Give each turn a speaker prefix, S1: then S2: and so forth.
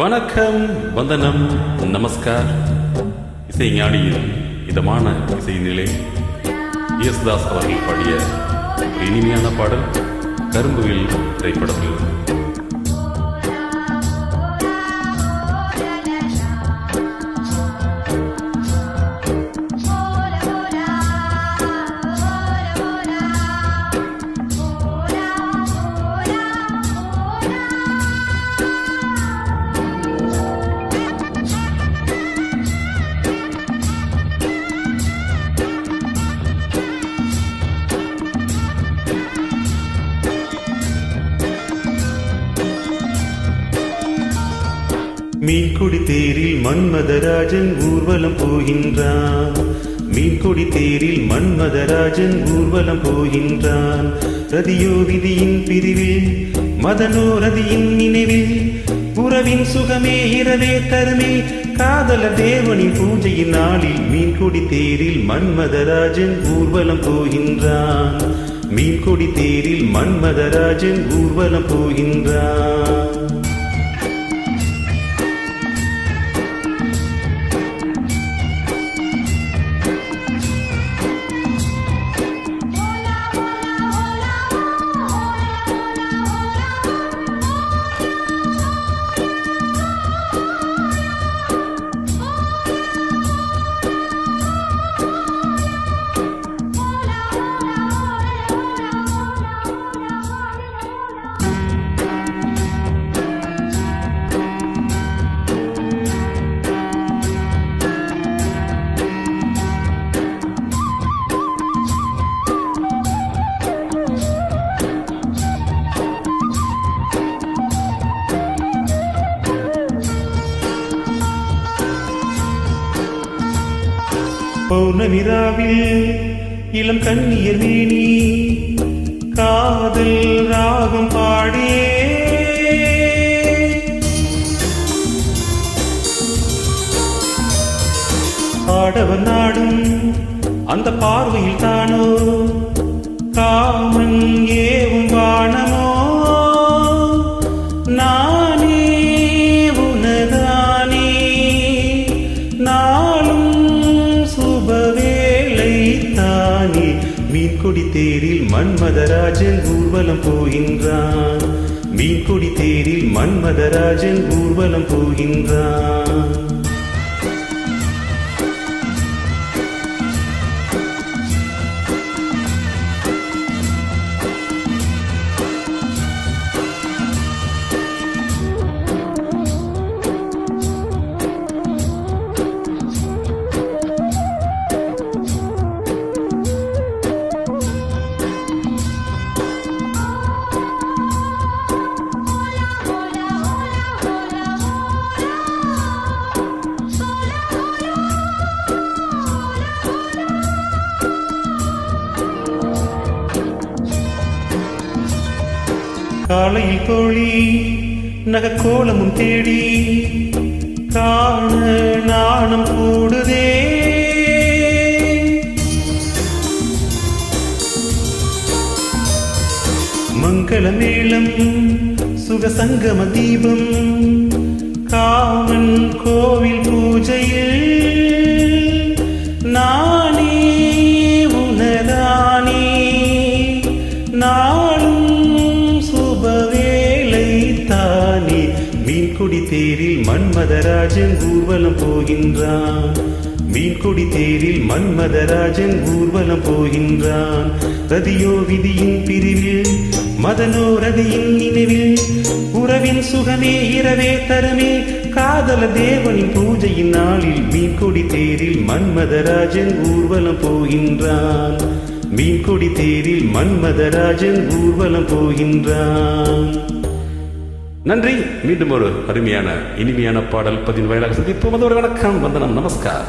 S1: வணக்கம், வந்தனம், நமஸ்கார். இசை ஞானியின் இதமான இசை நிலை யேசுதாஸ் அவர்கள் பாடிய ஒரு இனிமையான பாடல் கரும்புவில் திரைப்படத்தில்.
S2: மீன்கொடி தேரில் மன்மதராஜன் ஊர்வலம் போகின்றான். மீன்கொடி தேரில் மன்மதராஜன் ஊர்வலம் போகின்றான். ரதியோ விதியின் பிரிவில், மதனோ ரதியின் நினைவில், உறவின் சுகமே இரவே தருமே, காதல தேவனின் பூஜையின் நாளில் மீன்கொடி தேரில் மன்மதராஜன் ஊர்வலம் போகின்றான். மீன்கொடி தேரில் மன்மதராஜன் ஊர்வலம் போகின்றான். பௌர்ணமிராவில் இளம் கண்ணியர் வேணி காதல் ராகம் பாடியே ஆடவன் நாடும் அந்த பார்வையில் தானோ காமன் ஏவும் வானமோ, நானே உனதானே நாளும் சுபவேளை தானே. மீன்கொடி தேரில் மன்மதராஜன் ஊர்வலம் போகின்றான். மீன்கொடி தேரில் மன்மதராஜன் ஊர்வலம் போகின்றான். காலையில் தோழி நகக்கோலமும் தேடி காண நாணம் கூடுதே. மங்கள மேளம் சுகசங்கம தீபம் காமன் கோவில் பூஜையில் நானே உனதானே நாளும் சுபவேளை தானே. மீன்கொடி தேரில் மன்மதராஜன் ஊர்வலம் போகின்றான். மீன்கொடி தேரில் மன்மதராஜன் ஊர்வலம் போகின்றான். ரதியோ விதியின் பிரிவில், மதனோ ரதியின் நினைவில், உறவின் சுகமே இரவே தருமே, காதல தேவனின் பூஜையின் நாளில் மீன்கொடி தேரில் மன்மதராஜன் ஊர்வலம் போகின்றான். மீன்கொடி தேரில் மன்மதராஜன் ஊர்வலம் போகின்றான்.
S1: நன்றி. மீண்டும் ஒரு அருமையான இனிமையான பாடல் பதின் வாயிலாக சந்திப்போம். அதோடு வணக்கம், வந்தனம், நமஸ்கார்.